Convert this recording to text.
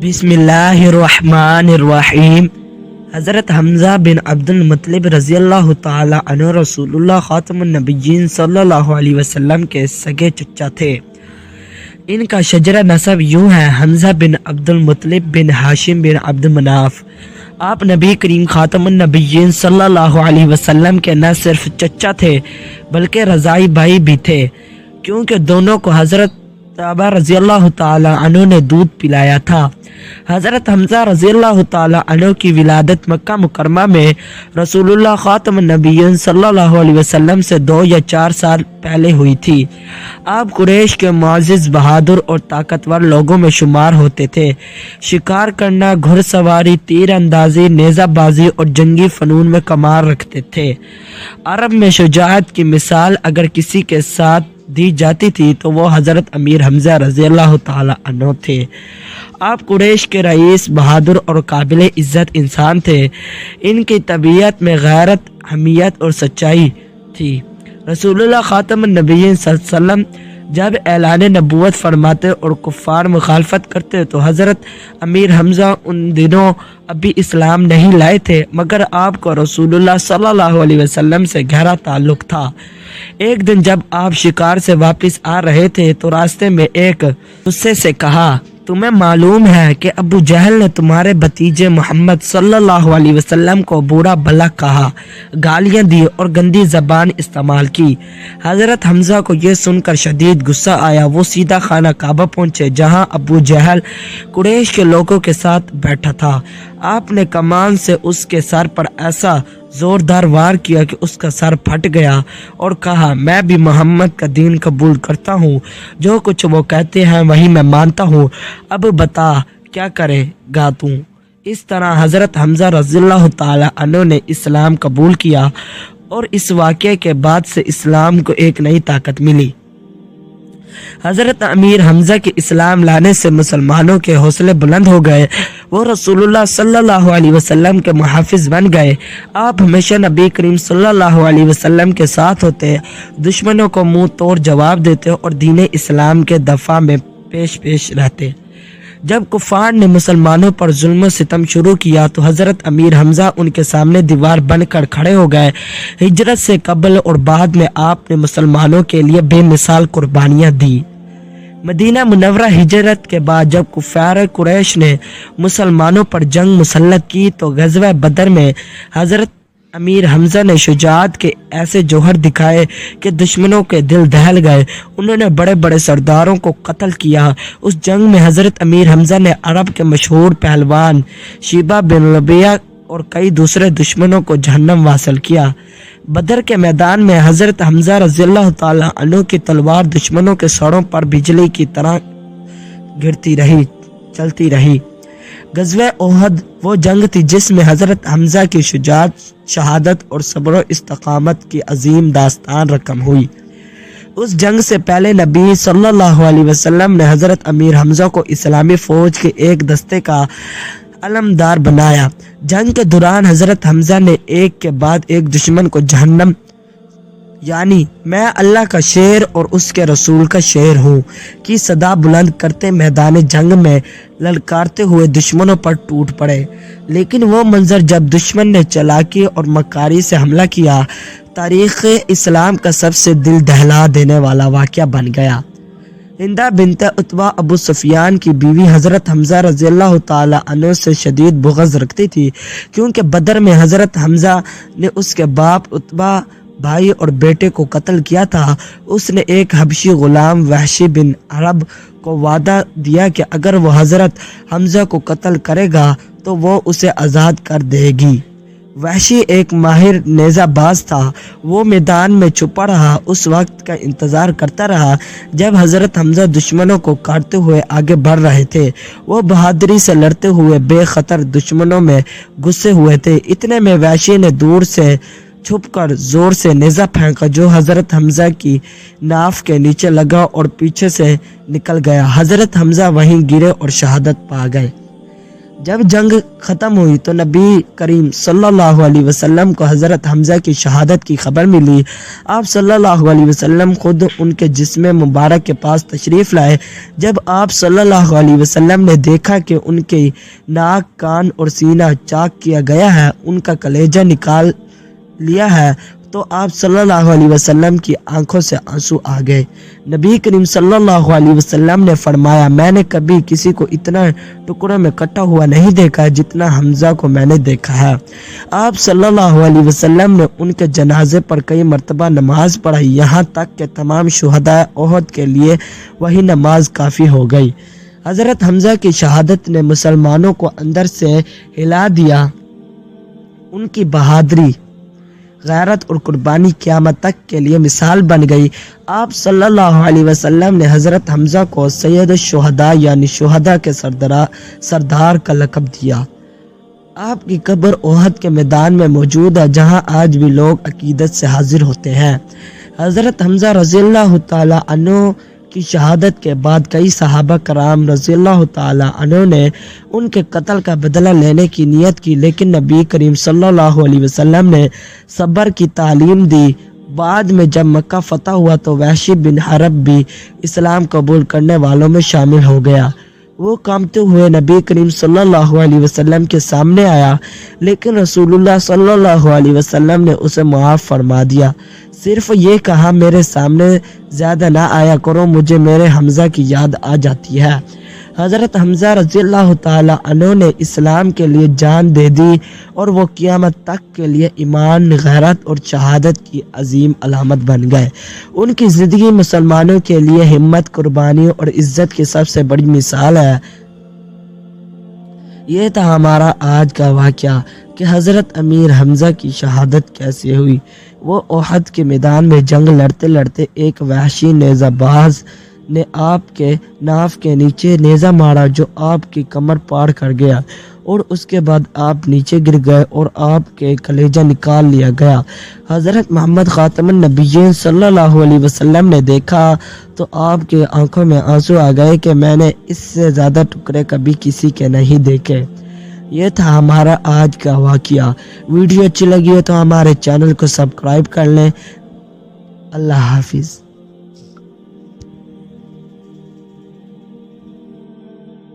بسم اللہ الرحمن الرحیم۔ حضرت حمزہ بن عبد المطلب رضی اللہ تعالی عنہ رسول اللہ خاتم النبیین صلی اللہ علیہ وسلم کے سگے چچا تھے۔ ان کا شجرہ نسب یوں ہے: حمزہ بن عبد المطلب بن ہاشم بن عبد مناف۔ آپ نبی کریم خاتم النبیین صلی اللہ علیہ وسلم کے نہ صرف چچا تھے بلکہ رضاعی بھائی بھی تھے، کیونکہ دونوں کو حضرت طلحہ رضی اللہ تعالی عنہ نے دودھ پلایا تھا۔ حضرت حمزہ رضی اللہ تعالی عنہ کی ولادت مکہ مکرمہ میں رسول اللہ خاتم النبیین صلی اللہ علیہ وسلم سے 2 یا 4 سال پہلے ہوئی تھی۔ آپ قریش کے معزز، بہادر اور طاقتور لوگوں میں شمار ہوتے تھے۔ شکار کرنا، گھڑ سواری، تیر اندازی، نیزہ بازی اور جنگی فنون میں کمال رکھتے تھے۔ عرب میں شجاعت کی مثال اگر کسی کے ساتھ دی جاتی تھی تو وہ حضرت امیر حمزہ رضی اللہ تعالی عنہ تھے۔ آپ قریش کے رئیس، بہادر اور قابل عزت انسان تھے۔ ان کی طبیعت میں غیرت، حمیت اور سچائی تھی۔ رسول اللہ خاتم النبیین صلی اللہ علیہ وسلم جب اعلان نبوت فرماتے اور کفار مخالفت کرتے تو حضرت امیر حمزہ ان دنوں ابھی اسلام نہیں لائے تھے، مگر آپ کو رسول اللہ صلی اللہ علیہ وسلم سے گہرا تعلق تھا۔ ایک دن جب آپ شکار سے واپس آ رہے تھے تو راستے میں ایک غصے سے کہا: تمہیں معلوم ہے کہ ابو جہل نے تمہارے بھتیجے محمد صلی اللہ علیہ وسلم کو برا بھلا کہا، گالیاں دی اور گندی زبان استعمال کی۔ حضرت حمزہ کو یہ سن کر شدید غصہ آیا۔ وہ سیدھا خانہ کعبہ پہنچے جہاں ابو جہل قریش کے لوگوں کے ساتھ بیٹھا تھا۔ آپ نے کمان سے اس کے سر پر ایسا زوردار وار کیا کہ اس کا سر پھٹ گیا اور کہا: میں بھی محمد کا دین قبول کرتا ہوں، جو کچھ وہ کہتے ہیں وہی میں مانتا ہوں، اب بتا کیا کرے گا تو؟ اس طرح حضرت حمزہ رضی اللہ تعالی عنہ نے اسلام قبول کیا اور اس واقعے کے بعد سے اسلام کو ایک نئی طاقت ملی۔ حضرت امیر حمزہ کے اسلام لانے سے مسلمانوں کے حوصلے بلند ہو گئے۔ وہ رسول اللہ صلی اللہ علیہ وسلم کے محافظ بن گئے۔ آپ ہمیشہ نبی کریم صلی اللہ علیہ وسلم کے ساتھ ہوتے، دشمنوں کو منہ توڑ جواب دیتے اور دین اسلام کے دفاع میں پیش رہتے۔ جب کفار نے مسلمانوں پر ظلم و ستم شروع کیا تو حضرت امیر حمزہ ان کے سامنے دیوار بن کر کھڑے ہو گئے۔ ہجرت سے قبل اور بعد میں آپ نے مسلمانوں کے لیے بے مثال قربانیاں دی۔ مدینہ منورہ ہجرت کے بعد جب کفار قریش نے مسلمانوں پر جنگ مسلط کی تو غزوہ بدر میں حضرت امیر حمزہ نے شجاعت کے ایسے جوہر دکھائے کہ دشمنوں کے دل دہل گئے۔ انہوں نے بڑے بڑے سرداروں کو قتل کیا۔ اس جنگ میں حضرت امیر حمزہ نے عرب کے مشہور پہلوان شیبہ بن ربیعہ اور کئی دوسرے دشمنوں کو جہنم واصل کیا۔ بدر کے میدان میں حضرت حمزہ رضی اللہ تعالی عنہ کی تلوار دشمنوں کے سروں پر بجلی کی طرح چلتی رہی۔ غزوہ احد وہ جنگ تھی جس میں حضرت حمزہ کی شجاعت، شہادت اور صبر و استقامت کی عظیم داستان رقم ہوئی۔ اس جنگ سے پہلے نبی صلی اللہ علیہ وسلم نے حضرت امیر حمزہ کو اسلامی فوج کے ایک دستے کا علمدار بنایا۔ جنگ کے دوران حضرت حمزہ نے ایک کے بعد ایک دشمن کو جہنم یعنی میں اللہ کا شیر اور اس کے رسول کا شیر ہوں کی صدا بلند کرتے میدان جنگ میں للکارتے ہوئے دشمنوں پر ٹوٹ پڑے۔ لیکن وہ منظر جب دشمن نے چالاکی اور مکاری سے حملہ کیا، تاریخ اسلام کا سب سے دل دہلا دینے والا واقعہ بن گیا۔ ہندہ بنت عتبہ ابو سفیان کی بیوی حضرت حمزہ رضی اللہ تعالی عنہ سے شدید بغض رکھتی تھی، کیونکہ بدر میں حضرت حمزہ نے اس کے باپ عتبہ، بھائی اور بیٹے کو قتل کیا تھا۔ اس نے ایک حبشی غلام وحشی بن عرب کو وعدہ دیا کہ اگر وہ حضرت حمزہ کو قتل کرے گا تو وہ اسے آزاد کر دے گی۔ وحشی ایک ماہر نیزہ باز تھا۔ وہ میدان میں چھپا رہا، اس وقت کا انتظار کرتا رہا جب حضرت حمزہ دشمنوں کو کاٹتے ہوئے آگے بڑھ رہے تھے۔ وہ بہادری سے لڑتے ہوئے بے خطر دشمنوں میں گھسے ہوئے تھے۔ اتنے میں وحشی نے دور سے چھپ کر زور سے نیزہ پھینکا جو حضرت حمزہ کی ناف کے نیچے لگا اور پیچھے سے نکل گیا۔ حضرت حمزہ وہیں گرے اور شہادت پا گئے۔ جب جنگ ختم ہوئی تو نبی کریم صلی اللہ علیہ وسلم کو حضرت حمزہ کی شہادت کی خبر ملی۔ آپ صلی اللہ علیہ وسلم خود ان کے جسم مبارک کے پاس تشریف لائے۔ جب آپ صلی اللہ علیہ وسلم نے دیکھا کہ ان کے ناک، کان اور سینہ چاک کیا گیا ہے، ان کا کلیجہ نکال لیا ہے، تو آپ صلی اللہ علیہ وسلم کی آنکھوں سے آنسو آ گئے۔ نبی کریم صلی اللہ علیہ وسلم نے فرمایا، میں نے کبھی کسی کو اتنا ٹکڑوں میں کٹا ہوا نہیں دیکھا جتنا حمزہ کو میں نے دیکھا ہے۔ آپ صلی اللہ علیہ وسلم نے ان کے جنازے پر کئی مرتبہ نماز پڑھائی، یہاں تک کہ تمام شہداء احد کے لیے وہی نماز کافی ہو گئی۔ حضرت حمزہ کی شہادت نے مسلمانوں کو اندر سے ہلا دیا۔ ان کی بہادری، غیرت اور قربانی قیامت تک کے لیے مثال بن گئی۔ آپ صلی اللہ علیہ وسلم نے حضرت حمزہ کو سید الشہداء یعنی شہداء کے سردار کا لقب دیا۔ آپ کی قبر احد کے میدان میں موجود ہے، جہاں آج بھی لوگ عقیدت سے حاضر ہوتے ہیں۔ حضرت حمزہ رضی اللہ تعالی عنہ کی شہادت کے بعد کئی صحابہ کرام رضی اللہ تعالی عنہ نے ان کے قتل کا بدلہ لینے کی نیت کی، لیکن نبی کریم صلی اللہ علیہ وسلم نے صبر کی تعلیم دی۔ بعد میں جب مکہ فتح ہوا تو وحشی بن حرب بھی اسلام قبول کرنے والوں میں شامل ہو گیا۔ وہ کانپتے ہوئے نبی کریم صلی اللہ علیہ وسلم کے سامنے آیا، لیکن رسول اللہ صلی اللہ علیہ وسلم نے اسے معاف فرما دیا، صرف یہ کہا، میرے سامنے زیادہ نہ آیا کرو، مجھے میرے حمزہ کی یاد آ جاتی ہے۔ حضرت حمزہ رضی اللہ تعالی عنہ نے اسلام کے لیے جان دے دی اور وہ قیامت تک کے لیے ایمان، غیرت اور شہادت کی عظیم علامت بن گئے۔ ان کی زندگی مسلمانوں کے لیے ہمت، قربانی اور عزت کی سب سے بڑی مثال ہے۔ یہ تھا ہمارا آج کا واقعہ کہ حضرت امیر حمزہ کی شہادت کیسے ہوئی۔ وہ احد کے میدان میں جنگ لڑتے لڑتے ایک وحشی نیزہ باز نے آپ کے ناف کے نیچے نیزہ مارا، جو آپ کی کمر پاڑ کر گیا، اور اس کے بعد آپ نیچے گر گئے اور آپ کے کلیجہ نکال لیا گیا۔ حضرت محمد خاتم النبیین صلی اللہ علیہ وسلم نے دیکھا تو آپ کی آنکھوں میں آنسو آ گئے کہ میں نے اس سے زیادہ ٹکڑے کبھی کسی کے نہیں دیکھے۔ یہ تھا ہمارا آج کا واقعہ۔ ویڈیو اچھی لگی ہو تو ہمارے چینل کو سبسکرائب کر لیں۔ اللہ حافظ۔